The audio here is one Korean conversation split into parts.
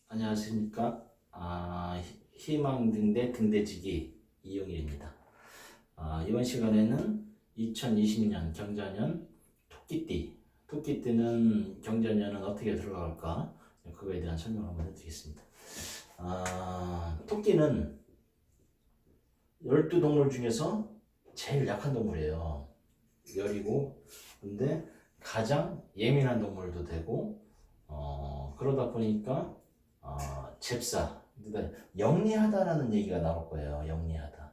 안녕하십니까. 희망등대 등대지기 이용일입니다. 이번 시간에는 2020년 경자년 토끼띠는 경자년은 어떻게 들어갈까? 그거에 대한 설명을 한번 해드리겠습니다. 토끼는 12동물 중에서 제일 약한 동물이에요. 열이고, 근데 가장 예민한 동물도 되고, 그러다 보니까 잽싸. 그러니까 영리하다라는 얘기가 나올 거예요. 영리하다.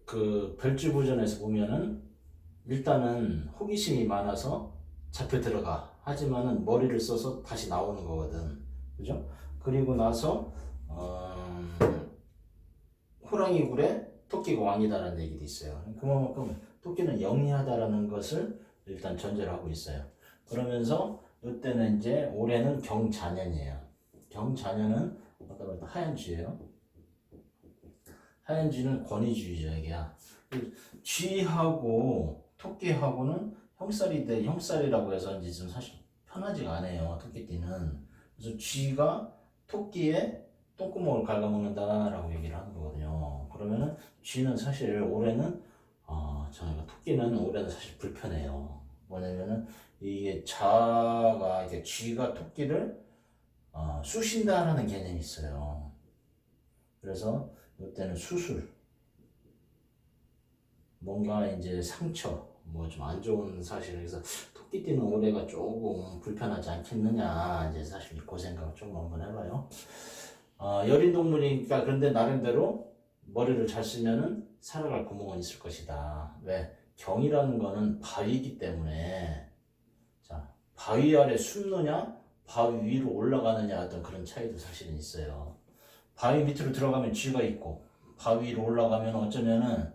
그 별주부전에서 보면은 일단은 호기심이 많아서 잡혀 들어가. 하지만은 머리를 써서 다시 나오는 거거든. 그죠? 그리고 나서 호랑이 굴에 토끼가 왕이다라는 얘기도 있어요. 그만큼 토끼는 영리하다라는 것을 일단 전제를 하고 있어요. 그러면서 이때는 이제 올해는 경자년이에요. 경자년은 아까 말했던 하얀 쥐예요. 하얀 쥐는 권위주의죠, 이게야. 쥐하고 토끼하고는 형살이 돼, 형살이라고 해서 이제 좀 사실 편하지가 않아요, 토끼띠는. 그래서 쥐가 토끼의 똥구멍을 갉아먹는다라고 얘기를 하는 거거든요. 그러면은 쥐는 사실 올해는 저희가 토끼는 올해는 사실 불편해요. 뭐냐면은 이게 자가 이게 쥐가 토끼를 쑤신다라는 개념이 있어요. 그래서 이때는 수술, 뭔가 이제 상처, 뭐 좀 안 좋은 사실. 그래서 토끼띠는 올해가 조금 불편하지 않겠느냐, 이제 사실 그 생각 좀 한번 해봐요. 여린 동물이니까 그런데 나름대로 머리를 잘 쓰면은 살아갈 구멍은 있을 것이다. 왜? 경이라는 거는 바위이기 때문에, 자, 바위 아래 숨느냐, 바위 위로 올라가느냐 어떤 그런 차이도 사실은 있어요. 바위 밑으로 들어가면 쥐가 있고, 바위 위로 올라가면 어쩌면은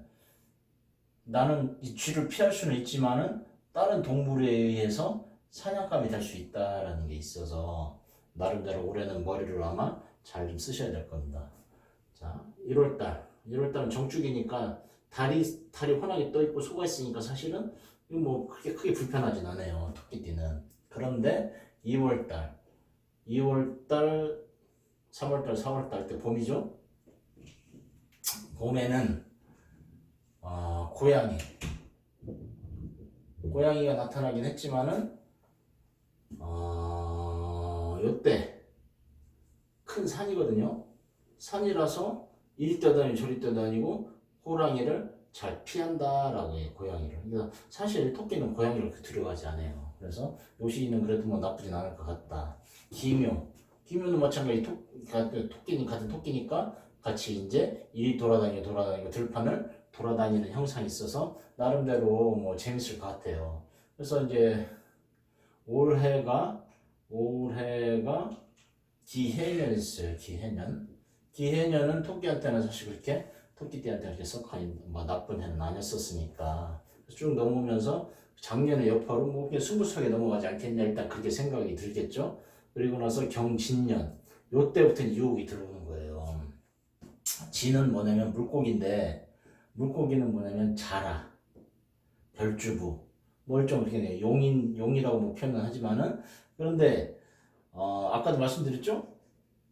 나는 이 쥐를 피할 수는 있지만은 다른 동물에 의해서 사냥감이 될 수 있다라는 게 있어서 나름대로 올해는 머리를 아마 잘 좀 쓰셔야 될 겁니다. 자, 1월달은 정축이니까 달이 환하게 떠 있고 소가 있으니까 사실은 이거 뭐 크게 불편하진 않아요, 토끼띠는. 그런데 2월달, 3월달, 4월달 때 봄이죠. 봄에는 고양이가 나타나긴 했지만은 요때 큰 산이거든요. 산이라서 이리 뛰어다니고 저리 뛰어다니고 호랑이를 잘 피한다라고 해요. 고양이를. 그래서 사실 토끼는 고양이를 그렇게 두려워하지 않아요. 그래서 요시는 그래도 뭐 나쁘진 않을 것 같다. 기묘는 마찬가지. 토끼는 같은 토끼니까 같이 이제 이리 돌아다니고 들판을 돌아다니는 형상이 있어서 나름대로 뭐 재밌을 것 같아요. 그래서 이제 올해가 기해년이었어요. 기해년은 토끼한테는 사실 그렇게 토끼띠한테 그렇게 뭐 나쁜 해는 아니었었으니까 쭉 넘으면서 작년에 여파로 뭐 그냥 스무스하게 넘어가지 않겠냐, 일단 그렇게 생각이 들겠죠. 그리고 나서 경진년, 요때부터는 유혹이 들어오는 거예요. 진은 뭐냐면 물고기인데, 물고기는 뭐냐면 자라, 별주부, 뭘 좀 이렇게 용이라고 뭐 표현은 하지만은, 그런데 아까도 말씀드렸죠?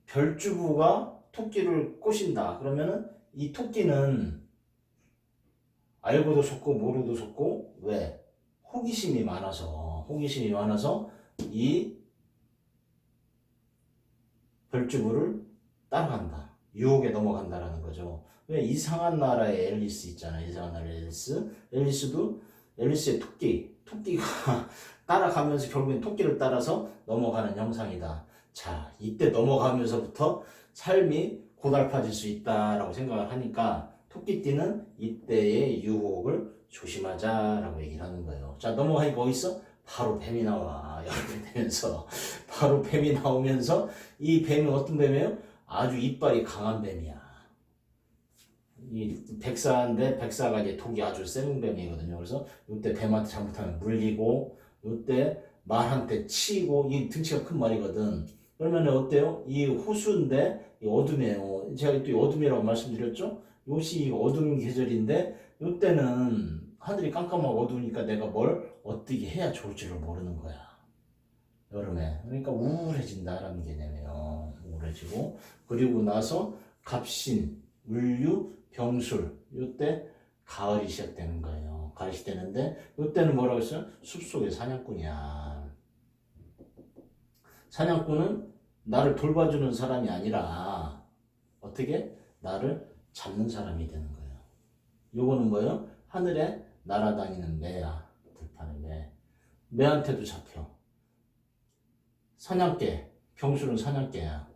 별주부가 토끼를 꼬신다. 그러면은 이 토끼는 알고도 속고 모르도 속고, 왜? 호기심이 많아서 이 별주부를 따라간다. 유혹에 넘어간다라는 거죠. 왜? 이상한 나라의 앨리스 있잖아요. 이상한 나라의 앨리스. 앨리스의 토끼가 따라가면서 결국엔 토끼를 따라서 넘어가는 형상이다. 자, 이때 넘어가면서부터 삶이 고달파질 수 있다라고 생각을 하니까 토끼띠는 이때의 유혹을 조심하자라고 얘기를 하는 거예요. 자, 넘어가니까 어딨어? 바로 뱀이 나와. 여름이 되면서 바로 뱀이 나오면서 이 뱀은 어떤 뱀이에요? 아주 이빨이 강한 뱀이야. 이 백사인데 백사가 이제 독이 아주 센 뱀이거든요. 그래서 이때 뱀한테 잘못하면 물리고, 이때 말한테 치고, 이 등치가 큰 말이거든. 그러면 어때요? 이 호수인데 이 어둠이에요. 제가 또 어둠이라고 말씀드렸죠? 요시 어두운 계절인데 요때는 하늘이 깜깜하고 어두우니까 내가 뭘 어떻게 해야 좋을지를 모르는 거야. 여름에. 그러니까 우울해진다라는 개념이에요. 우울해지고 그리고 나서 갑신, 을류, 병술 요때 가을이 시작되는 거예요. 가을이 시작되는데 요때는 뭐라고 했어요? 숲속의 사냥꾼이야. 사냥꾼은 나를 돌봐주는 사람이 아니라 어떻게? 나를 잡는 사람이 되는 거예요. 요거는 뭐예요? 하늘에 날아다니는 매야. 들판의 매. 매한테도 잡혀. 사냥개. 병술은 사냥개야.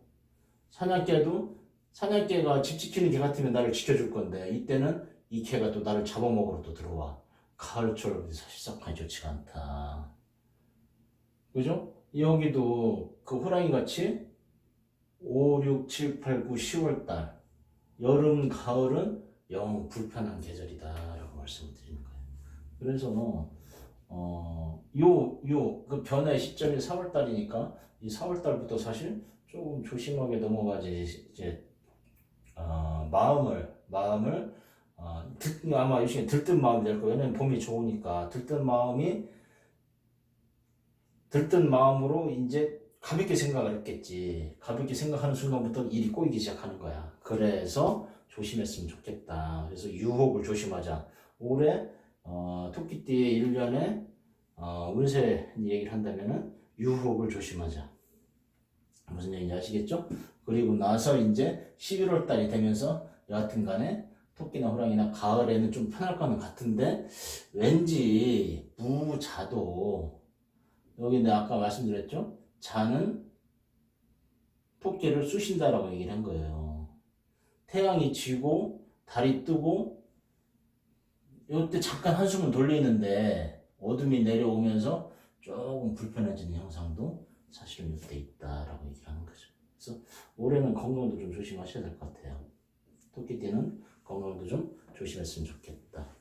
사냥개도 사냥개가 집 지키는 개 같으면 나를 지켜줄 건데 이때는 이 개가 또 나를 잡아먹으러 또 들어와. 가을철 사실상하기 좋지가 않다. 그죠? 여기도 그 호랑이 같이 5, 6, 7, 8, 9, 10월 달 여름, 가을은 영 불편한 계절이다라고 말씀을 드리는 거예요. 그래서 그 변화의 시점이 4월 달이니까 이 4월 달부터 사실 조금 조심하게 넘어가지 이제 마음을 아마 요즘에 들뜬 마음이 될 거예요. 왜냐면 봄이 좋으니까 들뜬 마음으로 이제 가볍게 생각을 했겠지. 가볍게 생각하는 순간부터 일이 꼬이기 시작하는 거야. 그래서 조심했으면 좋겠다. 그래서 유혹을 조심하자. 올해 토끼띠의 1년에 운세 얘기를 한다면은 유혹을 조심하자. 무슨 얘기인지 아시겠죠? 그리고 나서 이제 11월 달이 되면서 여하튼 간에 토끼나 호랑이나 가을에는 좀 편할 거는 같은데 왠지 무자도 여기 내가 아까 말씀드렸죠? 자는 토끼를 쑤신다라고 얘기를 한 거예요. 태양이 지고 달이 뜨고 이때 잠깐 한숨을 돌리는데 어둠이 내려오면서 조금 불편해지는 형상도 사실은 이때 있다라고 얘기를 하는 거죠. 그래서 올해는 건강도 좀 조심하셔야 될 것 같아요. 토끼띠는 건강도 좀 조심했으면 좋겠다.